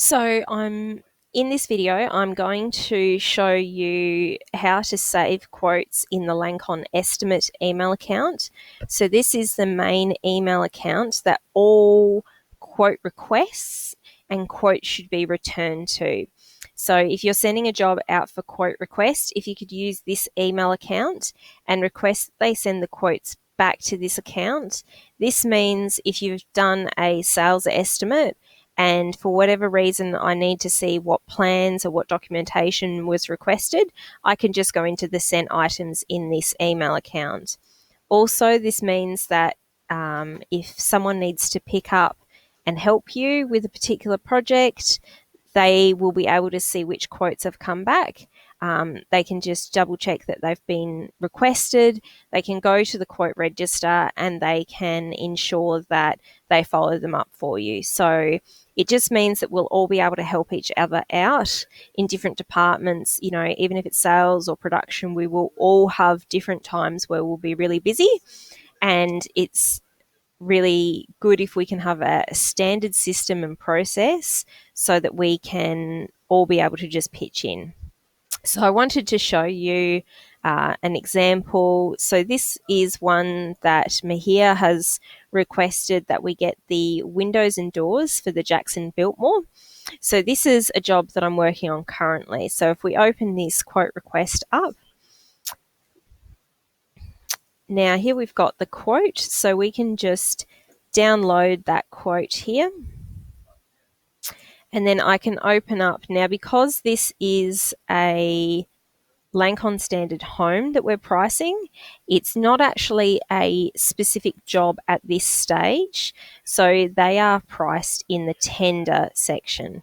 So in this video, I'm going to show you how to save quotes in the Lancon Estimate email account. So this is the main email account that all quote requests and quotes should be returned to. So if you're sending a job out for quote request, if you could use this email account and request that they send the quotes back to this account, this means if you've done a sales estimate and for whatever reason I need to see what plans or what documentation was requested, I can just go into the sent items in this email account. Also, this means that if someone needs to pick up and help you with a particular project, they will be able to see which quotes have come back. They can just double check that they've been requested. They can go to the quote register and they can ensure that they follow them up for you. So it just means that we'll all be able to help each other out in different departments. You know, even if it's sales or production, we will all have different times where we'll be really busy, and it's really good if we can have a standard system and process so that we can all be able to just pitch in. So I wanted to show you an example. So this is one that Mahia has requested that we get the windows and doors for the Jackson Biltmore. So this is a job that I'm working on currently. So if we open this quote request up, now here we've got the quote, so we can just download that quote here. And then I can open up, now because this is a Lancon Standard Home that we're pricing, it's not actually a specific job at this stage, so they are priced in the tender section.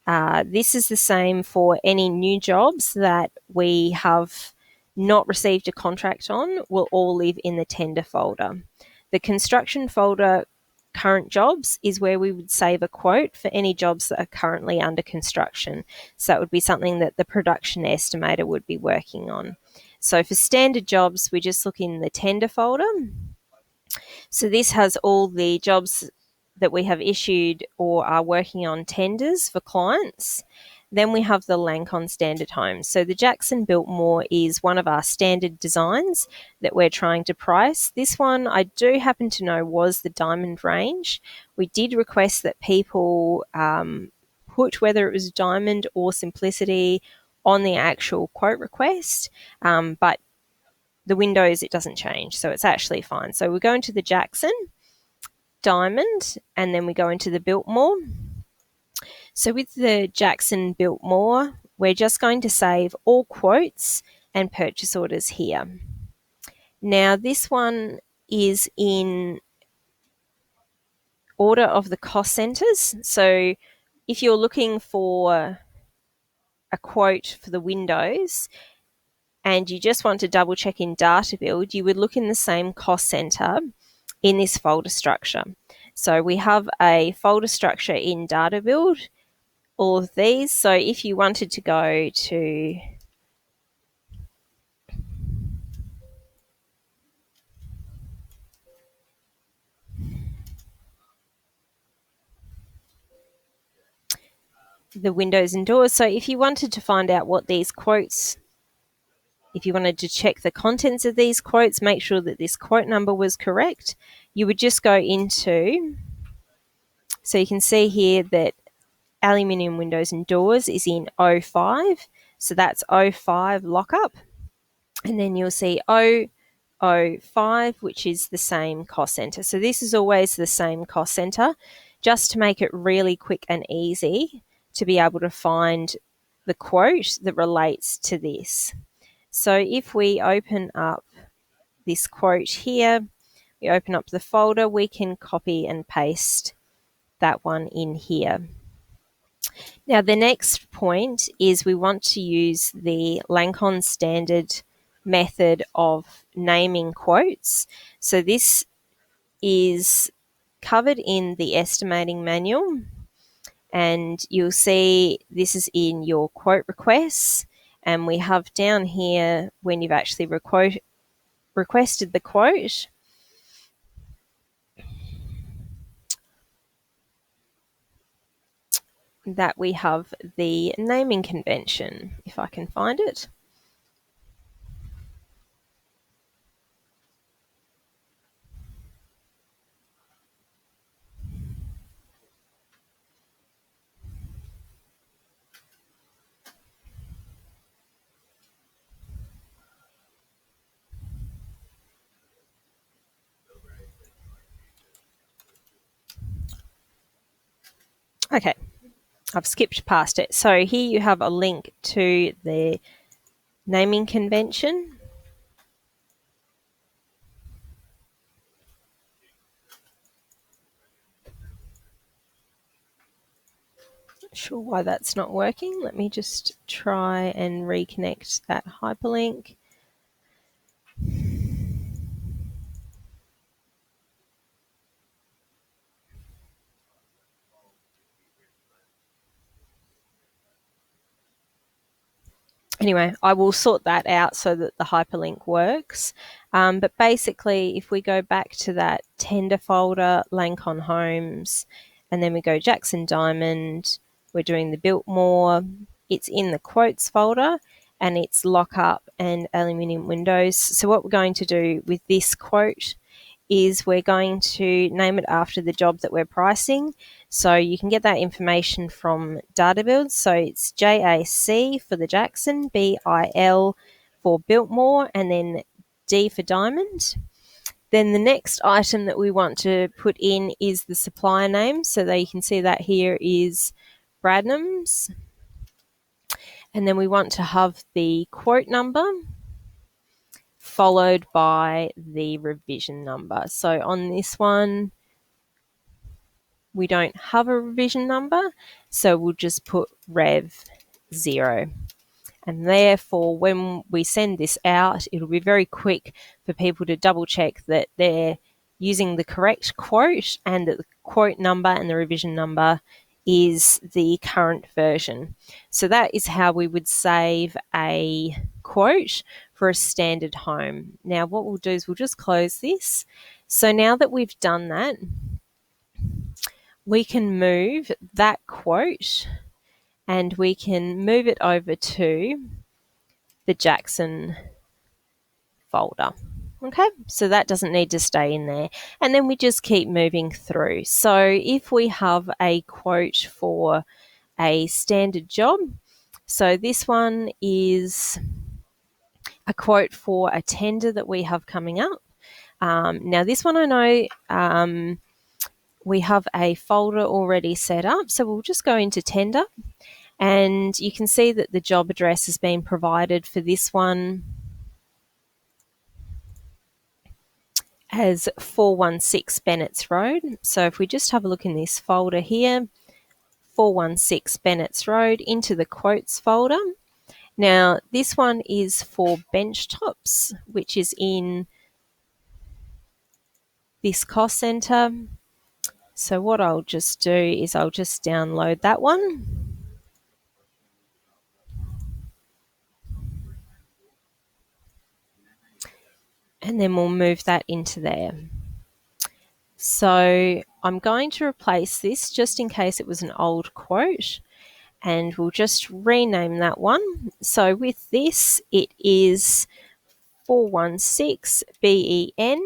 This is the same for any new jobs that we have not received a contract on, will all live in the tender folder. The construction folder, current jobs, is where we would save a quote for any jobs that are currently under construction. So that would be something that the production estimator would be working on. So for standard jobs, we just look in the tender folder. So this has all the jobs that we have issued or are working on tenders for clients. Then we have the Lancon Standard Home. So the Jackson Biltmore is one of our standard designs that we're trying to price. This one I do happen to know was the diamond range. We did request that people put whether it was diamond or simplicity on the actual quote request, but the windows, it doesn't change, so it's actually fine. So we go into the Jackson, diamond, and then we go into the Biltmore. So with the Jackson Biltmore, we're just going to save all quotes and purchase orders here. Now this one is in order of the cost centres. So if you're looking for a quote for the windows and you just want to double check in data build, you would look in the same cost centre in this folder structure. So we have a folder structure in data build, all of these. So if you wanted to go to the windows and doors, so if you wanted to find out what these quotes, if you wanted to check the contents of these quotes, make sure that this quote number was correct, you would just go into, so you can see here that aluminium windows and doors is in 05, so that's 05 lockup, and then you'll see 005, which is the same cost center. So this is always the same cost center, just to make it really quick and easy to be able to find the quote that relates to this. So if we open up this quote here, we open up the folder, we can copy and paste that one in here. Now the next point is we want to use the Lancon standard method of naming quotes. So this is covered in the estimating manual, and you'll see this is in your quote requests, and we have down here when you've actually requested the quote. that we have the naming convention, if I can find it. Okay, I've skipped past it. So here you have a link to the naming convention. Not sure why that's not working. Let me just try and reconnect that hyperlink. Anyway, I will sort that out so that the hyperlink works. But basically, if we go back to that tender folder, Lancon Homes, and then we go Jackson Diamond, we're doing the Biltmore, it's in the quotes folder, and it's lockup and aluminium windows. So what we're going to do with this quote is we're going to name it after the job that we're pricing. So you can get that information from DataBuild. So it's JAC for the Jackson, BIL for Biltmore, and then D for Diamond. Then the next item that we want to put in is the supplier name. So that you can see that here is Bradnams. And then we want to have the quote number followed by the revision number. So on this one, we don't have a revision number, so we'll just put Rev 0. And therefore, when we send this out, it'll be very quick for people to double check that they're using the correct quote and that the quote number and the revision number is the current version. So that is how we would save a quote for a standard home. Now, what we'll do is we'll just close this. So now that we've done that, we can move that quote and we can move it over to the Jackson folder. Okay, so that doesn't need to stay in there. And then we just keep moving through. So if we have a quote for a standard job, so this one is a quote for a tender that we have coming up. Now this one I know we have a folder already set up, so we'll just go into tender and you can see that the job address has been provided for this one as 416 Bennett's Road. So if we just have a look in this folder here, 416 Bennett's Road, into the quotes folder. Now this one is for bench tops, which is in this cost center. So what I'll just do is I'll just download that one. And then we'll move that into there. So I'm going to replace this just in case it was an old quote, and we'll just rename that one. So with this, it is 416 BEN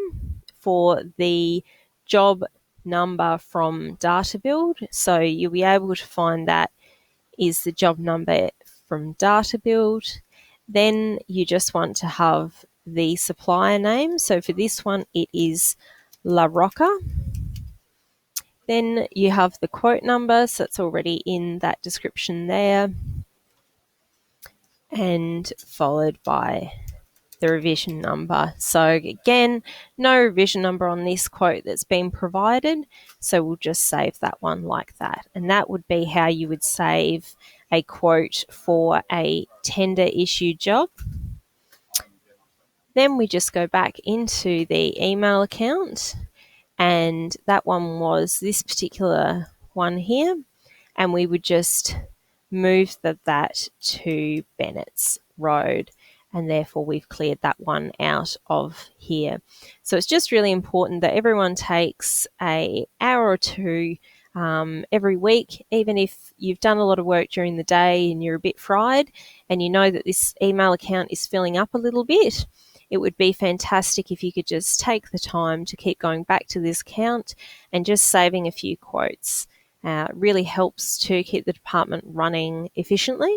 for the job number from DataBuild. So you'll be able to find that is the job number from DataBuild. Then you just want to have the supplier name. So for this one, it is La Roca. Then you have the quote number, so it's already in that description there, and followed by the revision number. So again, no revision number on this quote that's been provided, so we'll just save that one like that. And that would be how you would save a quote for a tender issue job. Then we just go back into the email account, and that one was this particular one here, and we would just move that to Bennett's Road, and therefore we've cleared that one out of here. So it's just really important that everyone takes an hour or two every week, even if you've done a lot of work during the day and you're a bit fried and you know that this email account is filling up a little bit. It would be fantastic if you could just take the time to keep going back to this account and just saving a few quotes. Really helps to keep the department running efficiently.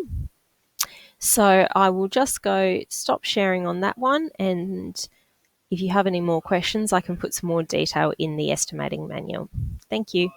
So I will just go stop sharing on that one, and if you have any more questions, I can put some more detail in the estimating manual. Thank you.